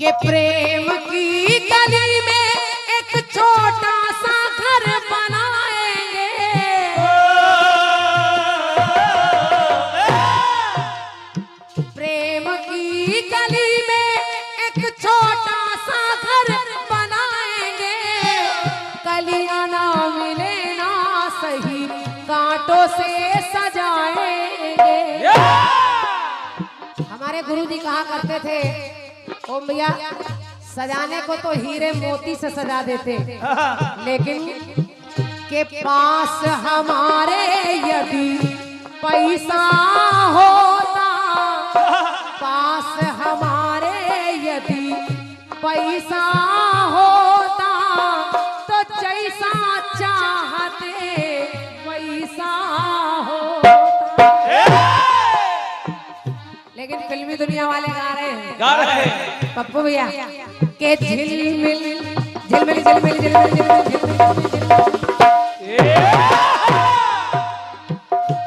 के प्रेम की गली में एक छोटा सा घर बनाएंगे, प्रेम की गली में एक छोटा सा घर बनाएंगे, कलियां ना मिले ना सही कांटों से सजाएंगे। हमारे गुरुजी कहा करते थे, ओम भैया सजाने को तो हीरे मोती से सजा देते, लेकिन के पास हमारे यदि पैसा होता, पास हमारे यदि पैसा होता तो जैसा चाहते वैसा होता। लेकिन फिल्मी दुनिया वाले गा रहे हैं पप्पू भैया के झिलमिल झिलमिल झिलमिल झिलमिल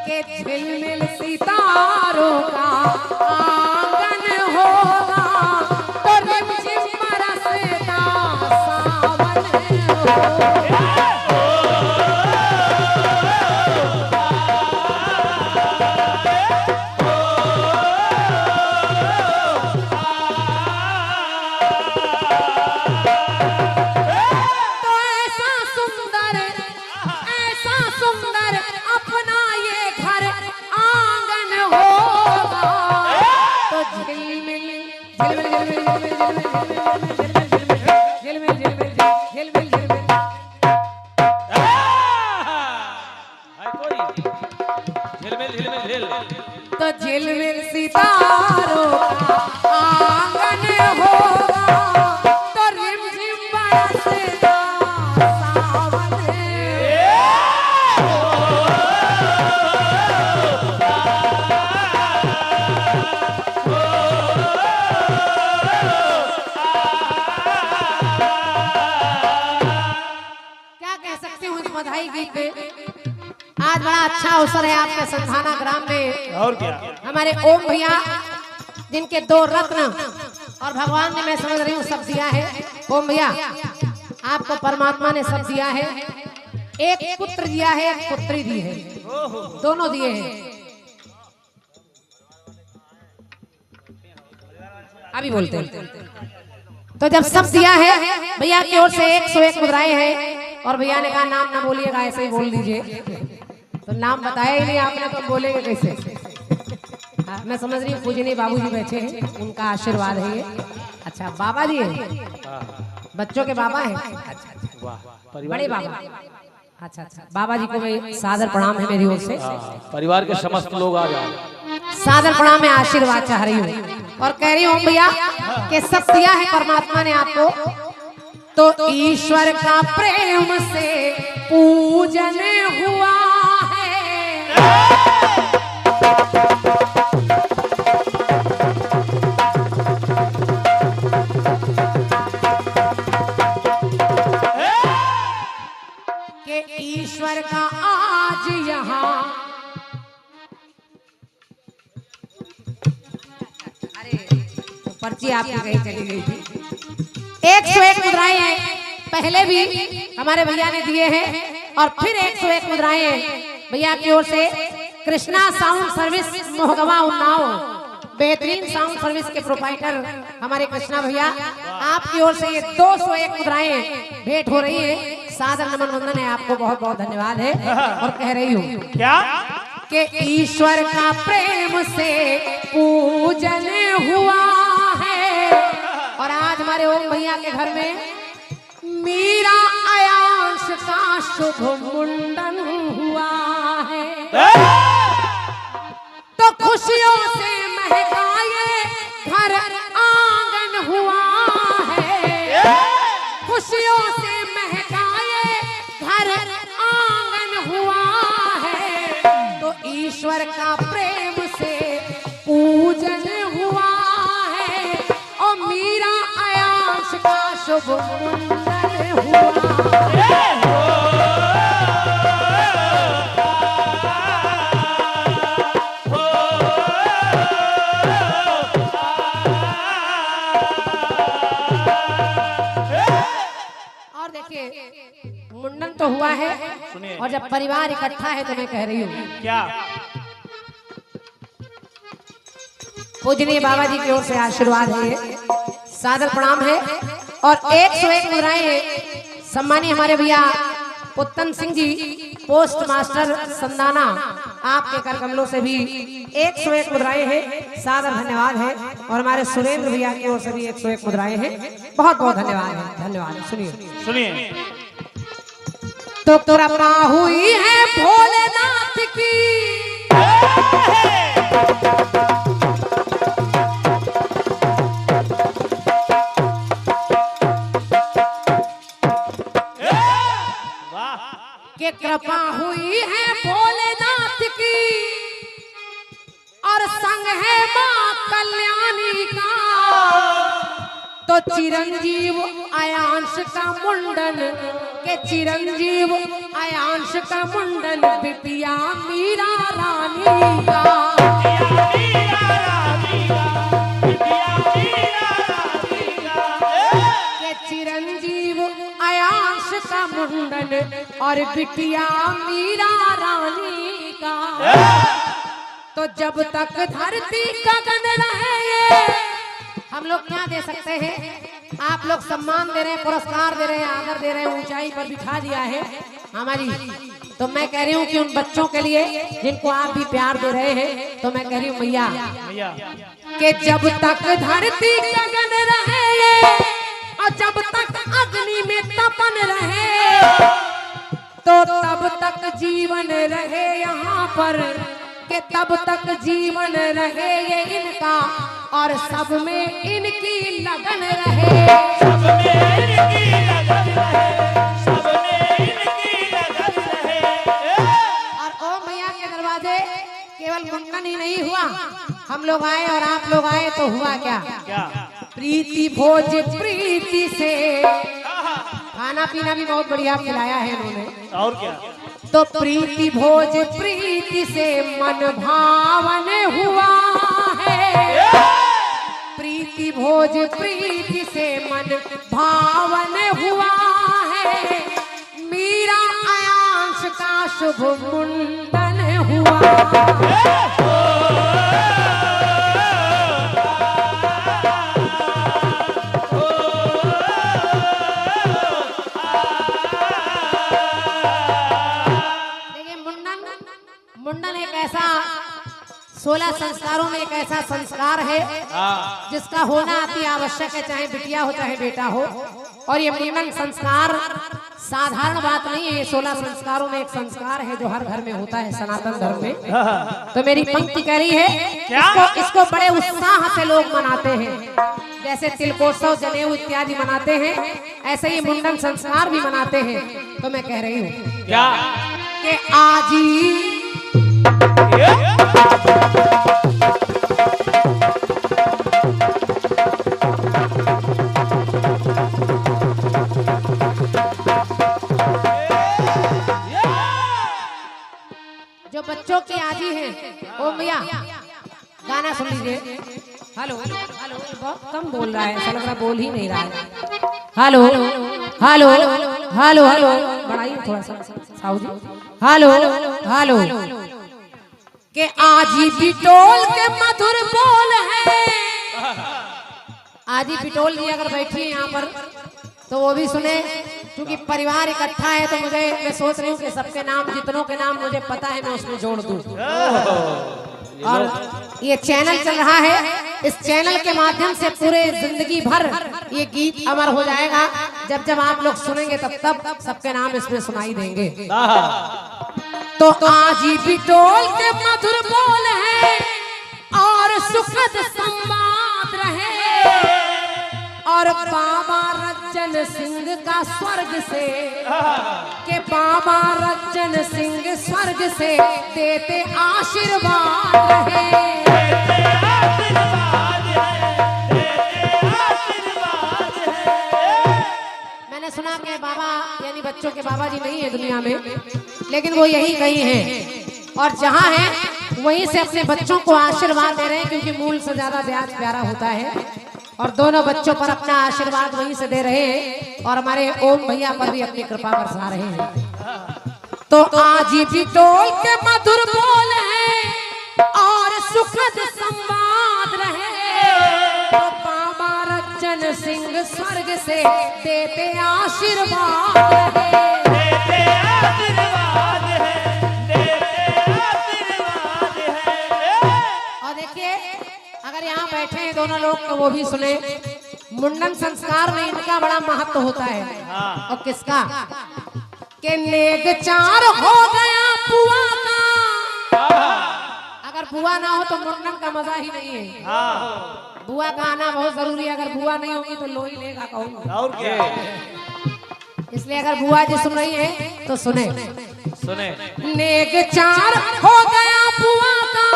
के झिलमिल सितारों का आंगन होगा तो रिमझिम बरसता सावन होगा। तो झिलमिल सितारों का आंगन होगा तो रिमझिम बरसता सावन। क्या कह सकती हूँ इस बधाई गीत पे। आज बड़ा अच्छा अवसर है आपके संधाना ग्राम में, और क्या हमारे ओम भैया जिनके 2 रत्न और भगवान ने, मैं समझ रही हूँ, सब दिया है। ओम भैया आपको परमात्मा ने सब दिया है, एक पुत्र दिया है, एक पुत्री दी है, दोनों दिए हैं। अभी बोलते हैं तो जब सब दिया है, भैया की ओर से 101 मुद्राएं हैं, और भैया ने कहा नाम ना बोलिएगा, ऐसे ही बोल दीजिए। तो नाम बताया ही नहीं आपने तो बोलेंगे कैसे। मैं समझ रही हूँ पूजनीय बाबूजी बैठे हैं, उनका आशीर्वाद है ये। अच्छा बाबा जी हैं, बच्चों के बाबा हैं, बड़े बाबा। अच्छा अच्छा बाबा जी को मैं सादर प्रणाम है मेरी ओर से, परिवार के समस्त लोग आ जाए। सादर प्रणाम में आशीर्वाद चाह रही हूँ और कह रही हूँ भैया कि सब दिया है परमात्मा ने आपको, तो ईश्वर का प्रेम से पूजन हुआ कि ईश्वर का आज यहाँ, अरे पर्ची आपकी कहीं चली गई थी। 101 मुद्राएं हैं, पहले भी हमारे भैया ने दिए हैं और फिर 101 मुद्राएं हैं भैया की ओर से। कृष्णा साउंड सर्विस मोहगवा उन्नाव, बेहतरीन साउंड सर्विस के प्रोपाइटर हमारे कृष्णा भैया, आपकी ओर से ये 201 मुद्राएं भेंट हो रही है। सादर नमन वंदन है आपको, बहुत बहुत धन्यवाद है। और कह रही हूँ क्या कि ईश्वर का प्रेम से पूजन हुआ है, और आज हमारे ओम भैया के घर में मीरा अयांश का शुभ मुंडन हुआ है। तो खुशियों से महकाए घर आंगन हुआ है, खुशियों से महकाए घर आंगन हुआ है। तो ईश्वर का प्रेम से पूजन हुआ है और मीरा अयांश का शुभ मुंडन हुआ। और देखिए मुंडन तो हुआ है और जब परिवार इकट्ठा है तो मैं कह रही हूँ क्या पूजनीय बाबा जी की ओर से आशीर्वाद है, सादर प्रणाम है और 101 मुद्राएं सम्मानीय हमारे भैया उत्तम सिंह जी पोस्ट मास्टर संदाना आपके कर कमलों से भी 101 मुद्राएं हैं, सादर धन्यवाद है और हमारे सुरेंद्र भैया की ओर से भी 101 मुद्राएं हैं, बहुत बहुत धन्यवाद है। धन्यवाद। सुनिए तो कृपा हुई है भोलेनाथ की कि कृपा हुई है भोलेनाथ की और संग है मां कल्याणी का, तो चिरंजीव अयांश का मुंडन के चिरंजीव अयांश का मुंडन बिटिया मीरा रानी का। के चिरंजीव अयांश का मुंडन और बिटिया मीरा रानी का, तो जब तक धरती गगन रहे हम लोग क्या दे सकते हैं, आप लोग सम्मान दे रहे हैं, पुरस्कार दे रहे हैं, आदर दे रहे हैं, ऊंचाई पर बिठा दिया है हमारी, तो मैं कह रही हूँ कि उन बच्चों के लिए जिनको आप भी प्यार दे रहे हैं, तो मैं कह रही हूँ भैया कि जब तक धरती गगन रहे और जब तक अग्नि में तपन रहे तो तब तक जीवन रहे यहाँ पर, कि तब तक जीवन रहे ये इनका और सब में इनकी लगन रहे, सब में इनकी लगन रहे, सब में इनकी लगन रहे। और ओम भैया के दरवाजे केवल मुंडन ही नहीं हुआ, हम लोग आए और आप लोग आए तो हुआ क्या, प्रीति भोज प्रीति से खाना पीना भी बहुत बढ़िया खिलाया है इन्होंने, और क्या, तो प्रीति भोज प्रीति से मन भावन हुआ है, प्रीति भोज प्रीति से मन भावन हुआ है, मीरा अयांश का शुभ मुंडन हुआ। मुंडन एक ऐसा 16 संस्कारों में एक ऐसा संस्कार है जिसका होना अति आवश्यक है, चाहे बिटिया हो चाहे बेटा हो, और ये मुंडन संस्कार साधारण बात नहीं है, ये 16 संस्कारों में एक संस्कार है जो हर घर में होता है सनातन धर्म में। तो मेरी पंक्ति कह रही है इसको बड़े उत्साह से लोग मनाते हैं, जैसे तिलकोत्सव जनेऊ इत्यादि मनाते हैं, ऐसे ही मुंडन संस्कार भी मनाते हैं। तो मैं कह रही हूँ क्या कि आज ही जो बच्चों की आजी हैं, ओम भैया गाना सुन लीजिए। हेलो हेलो बहुत कम बोल रहा है, ऐसा लग रहा बोल ही नहीं रहा है। हेलो हेलो हेलो हेलो बढ़ाइए थोड़ा सा साहू जी। हेलो हेलो के आजी बिटोल के मधुर बोल है, आजी बिटोल जी अगर बैठी है यहाँ पर तो वो भी सुने, क्योंकि परिवार इकट्ठा है तो मैं सोच रही हूँ कि सबके नाम जितनों के नाम मुझे पता है मैं उसमें जोड़ दूँ। और ये चैनल चल रहा है, इस चैनल के माध्यम से पूरे जिंदगी भर ये गीत अमर हो जाएगा, जब जब आप लोग सुनेंगे तब तब सबके नाम इसमें सुनाई देंगे। तो आज ही बिटोल के मधुर बोल है और सुखद संवाद रहे, और बाबा रज्जन सिंह का स्वर्ग से, के बाबा रज्जन सिंह स्वर्ग से देते आशीर्वाद है। मैंने सुना कि बाबा यानी बच्चों के बाबा जी नहीं है दुनिया में, लेकिन वो यही कहीं हैं और जहाँ हैं वहीं से अपने बच्चों को आशीर्वाद दे रहे हैं, क्योंकि मूल से ज्यादा ब्याज प्यारा होता है। और दोनों बच्चों पर अपना आशीर्वाद वहीं से दे रहे हैं और हमारे ओम भैया पर भी अपनी कृपा बरसा रहे हैं। तो आज भी टोल के मधुर बोल है और सुखद संवाद रहे। तो बाबा रज्जन सिंह स्वर्ग से देते आशीर्वाद है। और देखिए अगर यहाँ बैठे हैं दोनों लोग तो वो भी सुने, मुंडन संस्कार में इनका बड़ा महत्व होता है। और किसका? के नेग चार हो गया बुआ का। अगर बुआ ना हो तो मुंडन का मजा ही नहीं है। बुआ का आना बहुत जरूरी है, अगर बुआ नहीं होगी तो लोही लेगा कौन? और क्या? इसलिए अगर बुआ जी सुन रही है तो सुने। नेग चार हो गया बुआ का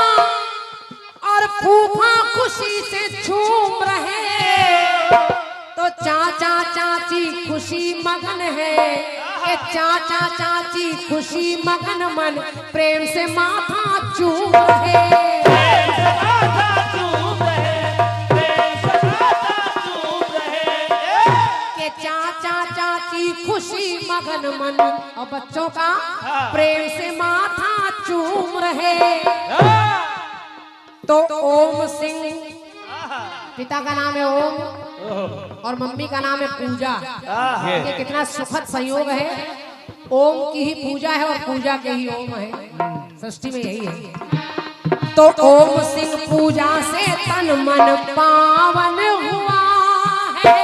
और फूफा खुशी से झूम रहे। तो चाचा चाची खुशी मगन है, ये चाचा चाची खुशी मगन मन प्रेम से माथा चूम रहे। के चाचा चाची खुशी मगन मन और बच्चों का प्रेम से माथा चूम रहे। तो ओम सिंह पिता का नाम है ओम और मम्मी का नाम है पूजा। ये कितना सुखद संयोग है। ओम की ही पूजा है और पूजा के ही ओम है, सृष्टि में यही है। तो ओम सिंह पूजा से तन मन पावन हुआ है।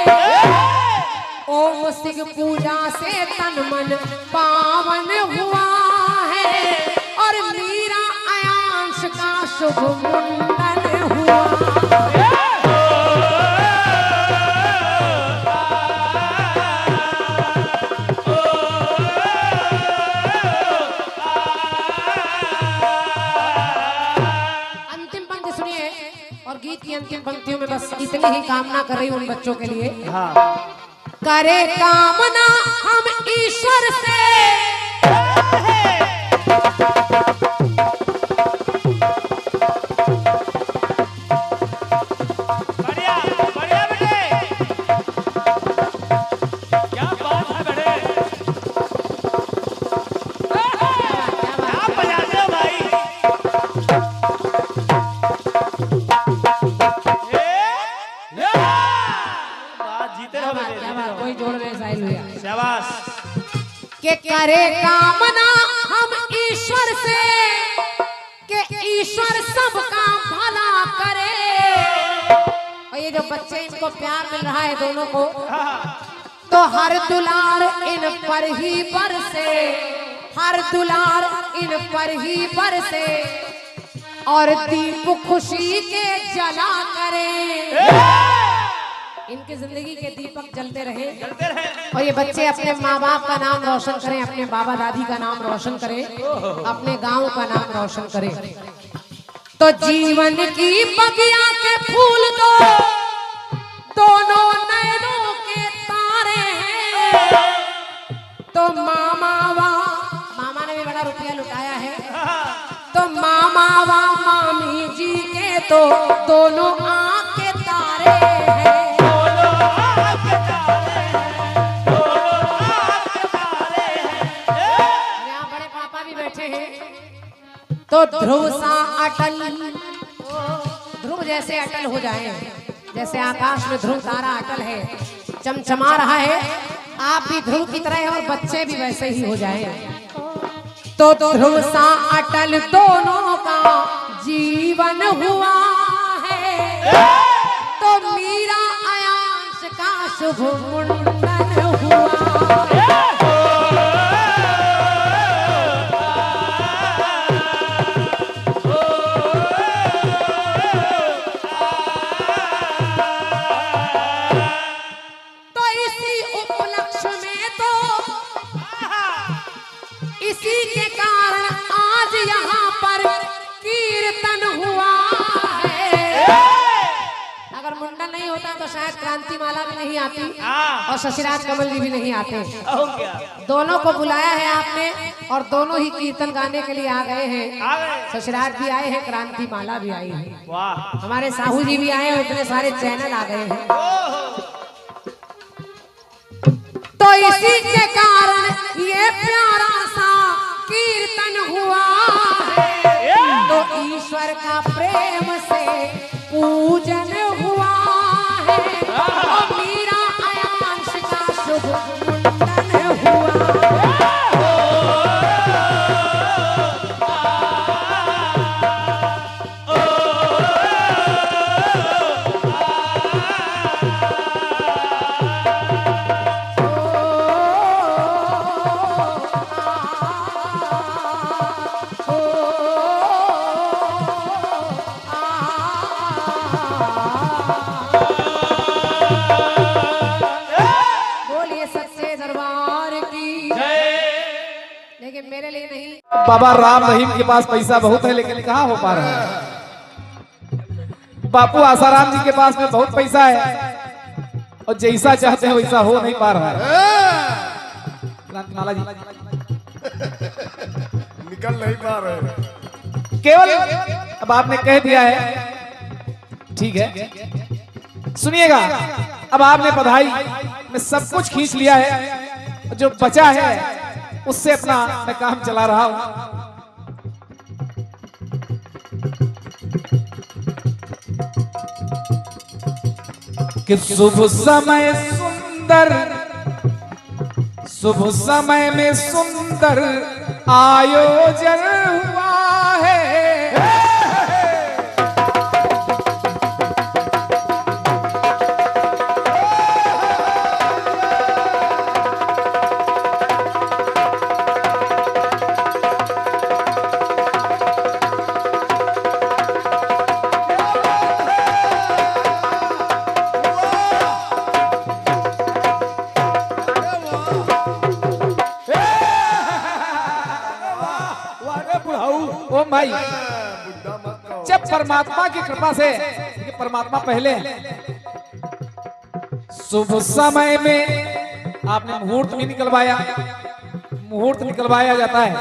ओम सिंह पूजा से तन मन पावन हुआ है और मीरा अयांश का शुभ मुंडन हुआ। अंतिम पंक्ति सुनिए और गीत की अंतिम पंक्तियों में बस इतनी ही कामना कर रही हूँ उन बच्चों के लिए। करे कामना हम ईश्वर से, के करे कामना हम ईश्वर से, के ईश्वर सबका भला करे। और ये जो बच्चे इनको प्यार मिल रहा है दोनों को, तो हर दुलार इन पर ही बरसे, हर दुलार इन पर ही बरसे और दीप खुशी के जला करे। इनकी जिंदगी के दीपक जलते रहे और ये बच्चे अपने माँ बाप का नाम रोशन करें, अपने बाबा दादी का नाम रोशन करें, अपने गांव का नाम रोशन करें। तो जीवन की बगिया के फूल तो दोनों नैनों के तारे हैं। तो मामा ने भी बड़ा रुपया लुटाया है। तो मामा व मामी जी के तो दोनों आँख के तारे हैं। तो ध्रुव सा अटल, ध्रुव जैसे अटल हो जाए, जैसे आकाश में ध्रुव तारा अटल है, चमचमा रहा है, आप भी ध्रुव की तरह और बच्चे भी वैसे ही हो जाए। तो ध्रुव सा अटल दोनों का जीवन हुआ है। तो मीरा अयांश का शुभ मुंडन हुआ। होता तो शायद क्रांति माला भी नहीं आती हाँ। और शशिराज कमल जी भी नहीं आते। हो गया। दोनों को बुलाया है आपने और दोनों ही कीर्तन गाने के लिए आ गए हैं। आ गए। शशिराज भी आए हैं, क्रांति माला भी आई है, वाह। हमारे साहू जी भी आए हैं, इतने सारे चैनल आ गए हैं। तो इसी के कारण ये प्यारा सा कीर्तन हुआ है, तो ईश्वर का प्रेम से पूजन हुआ है, और मीरा अयांश का शुभ मुंडन हुआ। लेकिन मेरे लिए नहीं। बाबा राम रहीम के पास पैसा बहुत है लेकिन कहाँ हो पा रहा है। बापू आसाराम जी के पास में बहुत पैसा है और जैसा चाहते हैं वैसा हो नहीं पा रहा है। क्रांतिमाला जी निकल नहीं पा रहे। केवल अब आपने कह दिया है, ठीक है, सुनिएगा। अब आपने बधाई में सब कुछ खींच लिया है, जो बचा है उससे अपना मैं काम चला रहा हूं। कि शुभ समय सुंदर, शुभ समय में सुंदर आयोजन हुआ है। ओम भाई, जब परमात्मा की कृपा से, परमात्मा पहले शुभ समय में आपने मुहूर्त भी निकलवाया, मुहूर्त निकलवाया जाता है।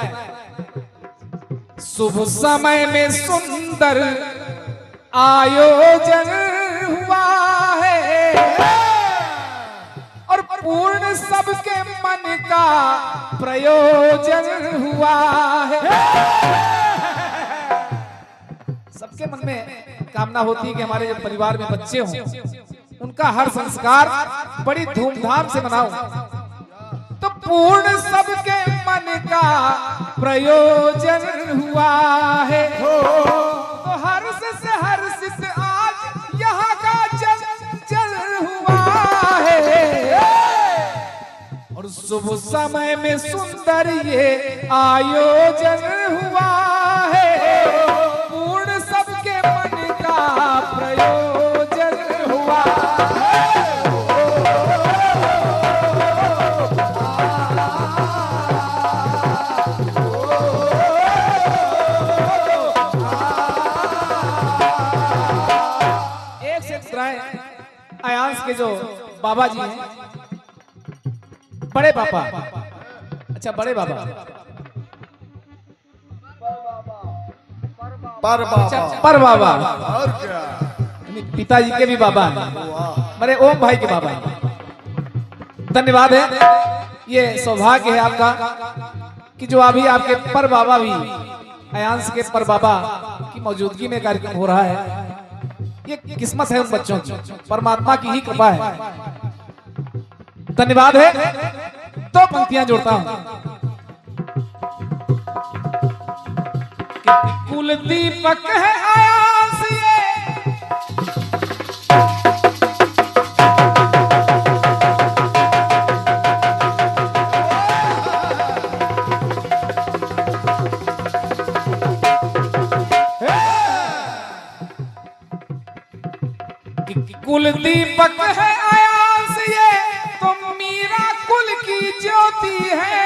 शुभ समय में सुंदर आयोजन हुआ है और पूर्ण सबके मन का प्रयोजन हुआ है। सबके मन में कामना होती है कि हमारे जो परिवार में बच्चे हों उनका हर संस्कार बड़ी धूमधाम से मनाओ, तो पूर्ण सबके मन का प्रयोजन हुआ है। तो हर्ष से हर्षित आज यहाँ का चंचल हुआ है और शुभ समय में सुंदर ये आयोजन हुआ है। पूर्ण सबके मन का प्रयोजन हुआ है। एक से अयांश के जो बाबा जी हैं, बड़े पापा, अच्छा बड़े बाबा, पर बाबा और क्या, पिताजी के भी बाबा हैं, मेरे ओम भाई के बाबा हैं। धन्यवाद है, ये सौभाग्य है आपका कि जो अभी आपके पर बाबा भी, अयांश के पर बाबा की मौजूदगी में कार्यक्रम हो रहा है। ये किस्मत है उन बच्चों की, परमात्मा की ही कृपा है। धन्यवाद है। दो पंक्तियां जोड़ता हूं। कुल दीपक है आयांस ये, कुल दीपक है आयांस ये, तुम मीरा कुल की ज्योति है।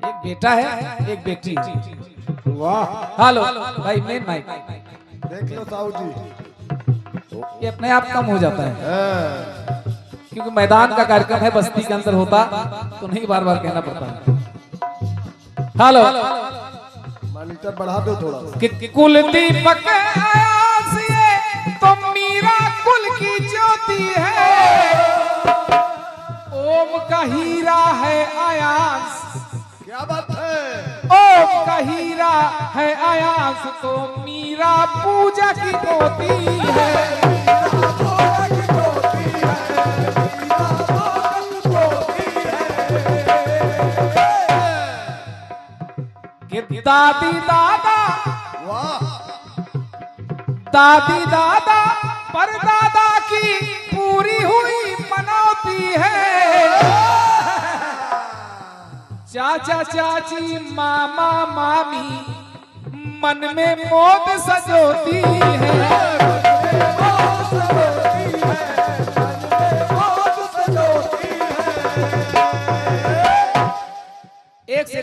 एक बेटा है, एक बेटी। वाह, हेलो भाई, मेन माइक देख लो साहू जी। ये अपने आप कम हो जाता है, हाँ। क्योंकि मैदान का कार्यक्रम है, बस्ती के अंदर होता तो नहीं बार बार कहना पड़ता। हेलो, मॉनिटर बढ़ा दो थोड़ा। कि कुलदीपक आयास ये तो मीरा कुल की ज्योति है, ओम का हीरा है आयास, क्या बात है? ओम का हीरा है आयास तो मीरा पूजा की मोती है। कि दादी दादा, वाह, दादी दादा पर दादा की पूरी हुई मनौती है, चाचा चाची मामा मामी मन में मौत सजोती है। एक से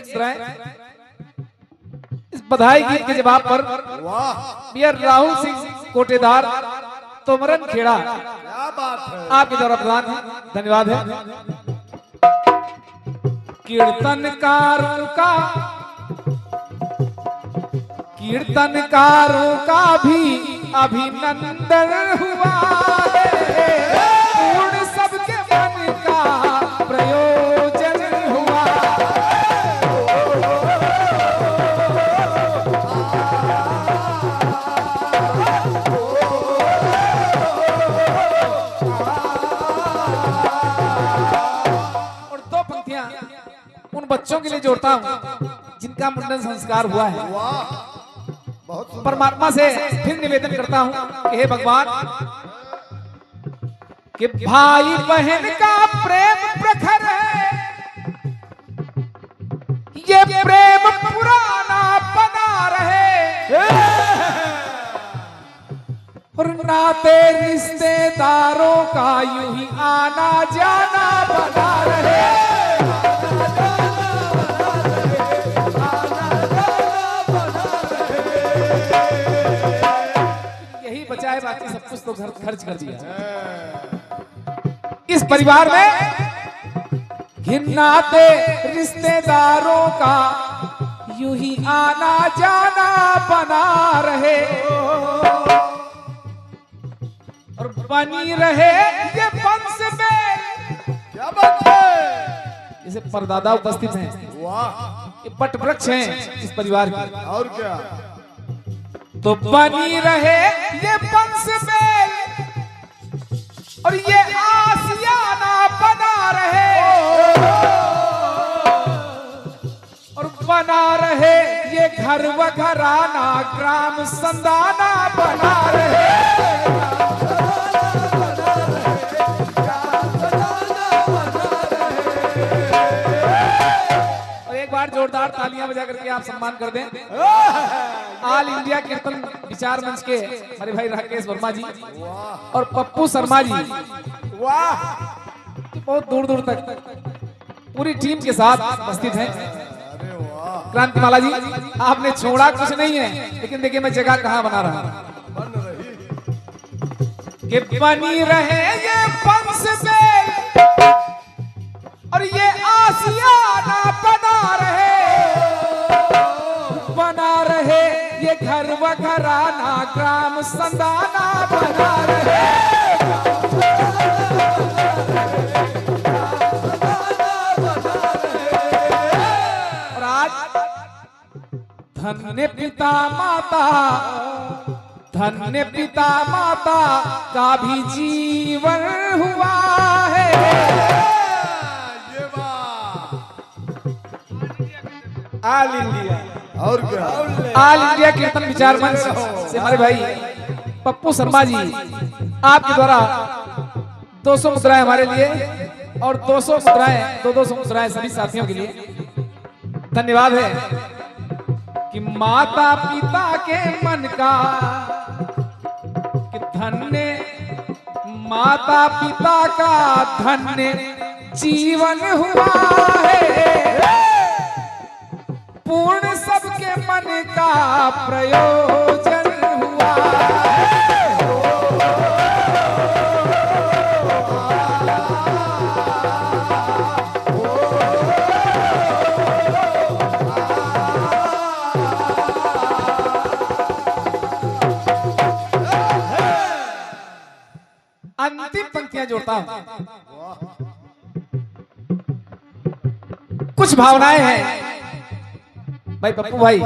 इस बधाई गीत के जवाब पर वाह, बियर राहुल सिंह कोटेदार तोमरन खेड़ा क्या बात है? आपके द्वारा प्रदान है, धन्यवाद है। कीर्तनकारों का भी अभिनंदन हुआ है, पूर्ण सबके मन का प्रयोजन हुआ। और दो पंक्तियां उन बच्चों के लिए जोड़ता हूं जिनका मुंडन संस्कार हुआ है। वाह, बहुत सुंदर। परमात्मा से फिर निवेदन करता हूं कि हे भगवान, कि भाई बहन का प्रेम प्रखर है, ये प्रेम पुराना बना रहे, और नाते रिश्तेदारों का यूं ही आना जाना बना रहे। बचाए, बाकी सब कुछ तो खर्च कर दिया। इस परिवार में घिन्नाते रिश्तेदारों का यूं ही आना जाना बना रहे, और बनी रहे ये वंश में। क्या बात है? जैसे परदादा उपस्थित हैं, वाह, ये पट वृक्ष हैं इस परिवार के, और क्या? तो बनी रहे ये वंश में, और ये आसियाना बना रहे, और बना रहे ये घर व घराना ग्राम संदाना बना रहे। और एक बार जोरदार तालियां बजा करके आप सम्मान कर दें ऑल इंडिया कीर्तन विचार मंच के हमारे भाई राकेश वर्मा जी और पप्पू शर्मा जी। वाह, बहुत दूर दूर तक पूरी टीम के साथ उपस्थित हैं। अरे वाह, क्रांतिमाला जी, आपने छोड़ा कुछ नहीं है, लेकिन देखिए मैं जगह कहाँ बना रहा हूँ बन रही। कि बनी रहे ये वंश में, और ये आसियाना बना रहे ये घर व घराना ग्राम संदाना बना रहे। और आज धन्य पिता माता का भी जीवन हुआ है। ये बात, ऑल इंडिया और क्या? ऑल इंडिया कीर्तन विचार मंच से हमारे भाई पप्पू शर्मा जी आपके द्वारा 200 मुद्राएं हमारे लिए, और 200 मुद्राएं 200 मुद्राएं सभी साथियों के लिए। धन्यवाद है कि माता पिता के मन का, कि धन्य माता पिता का धन्य जीवन हुआ है, पूर्ण सबके मन का प्रयोजन हुआ। जोड़ता हूं। कुछ भावनाएं हैं भाई पप्पू भाई,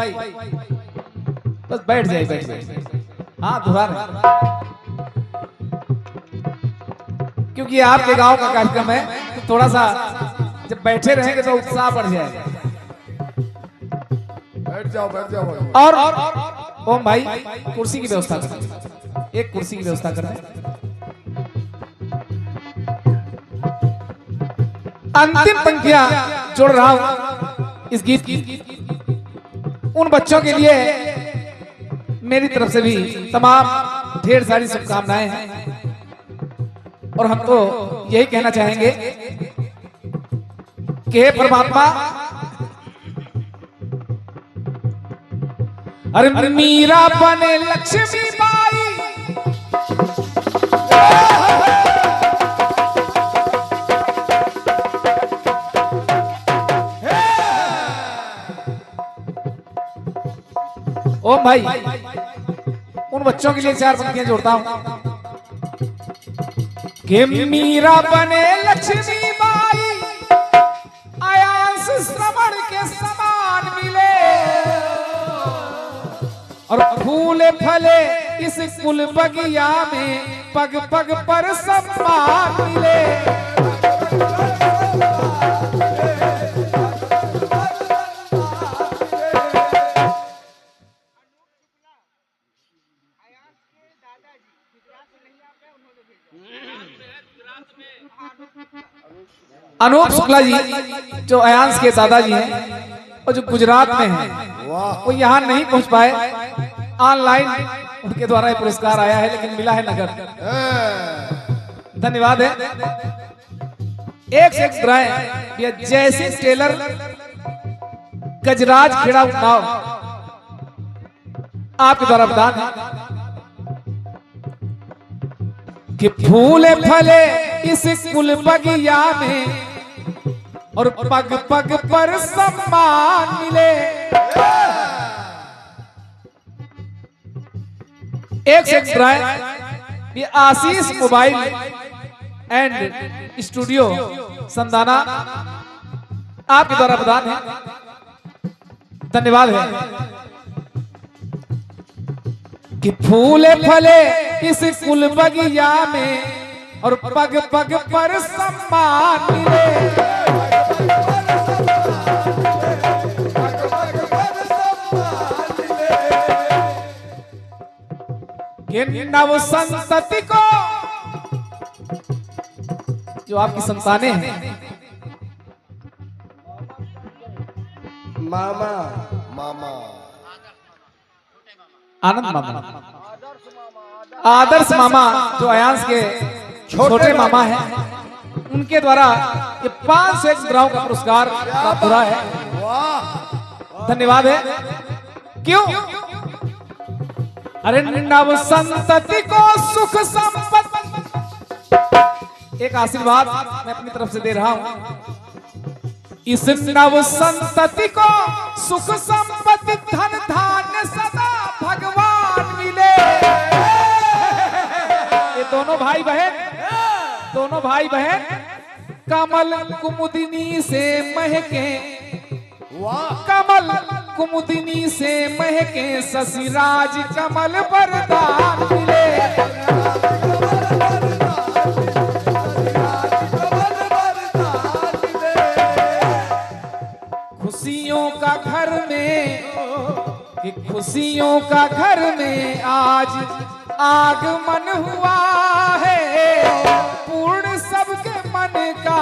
बस बैठ जाए। हाँ दोहरा रहे, क्योंकि ये आपके गांव का कार्यक्रम है, तो थोड़ा सा जब बैठे रहेंगे तो उत्साह बढ़ जाएगा। बैठ जाओ भाई। और ओम भाई कुर्सी की व्यवस्था करें, एक कुर्सी की व्यवस्था करें। अंतिम पंक्तियां जोड़ रहा हूं इस गीत की, उन बच्चों के लिए मेरी तरफ से भी तमाम ढेर सारी शुभकामनाएं हैं। और हम तो यही कहना चाहेंगे कि हे परमात्मा, अरे मीरा बने लक्ष्मी बाई, ओम भाई उन बच्चों के लिए 4 पंक्तियां जोड़ता हूं कि मीरा बने लक्ष्मी बाई, आयांस श्रवण के समान मिले, और फूले फले इस कुल बगिया में, पग पग पर सम्मान मिले। अनूप शुक्ला जी जो अयांश के दादाजी हैं और जो गुजरात में हैं, वो यहाँ नहीं पहुंच पाए, ऑनलाइन उनके द्वारा ये पुरस्कार आया है, लेकिन मिला है नगद। धन्यवाद है। एक से एक द्राएं जैसे टेलर गजराज खेड़ा उठाओ आपके द्वारा प्रदान है कि फूले फले इस कुल बगिया में, और पग पग पर सम्मान मिले। एक से ये आशीष मोबाइल एंड स्टूडियो संदाना आपके द्वारा प्रदान है, धन्यवाद है। कि फूले फले इस कुल बगिया में, और पग पग पर सम्मान मिले। कि नव संतति को, जो आपकी संतानें हैं, मामा मामा आनंद मामा, आदर्श मामा जो अयांश के छोटे मामा हैं, उनके द्वारा ये 501 मुद्राओं का पुरस्कार प्राप्त हुआ है, धन्यवाद है। क्यों? अरे नव संतति को सुख संपत्ति, एक आशीर्वाद मैं अपनी तरफ से दे रहा हूं। इस नव संतति को सुख संपत्ति धन धान्य सदा भगवान मिले। ये दोनों भाई बहन कमल कुमुदिनी से महके, कमल कुमुदिनी से महके, शशिराज कमल वरदान मिले। खुशियों का घर में, कि खुशियों का घर में आज आगमन हुआ है, पूर्ण सबके मन का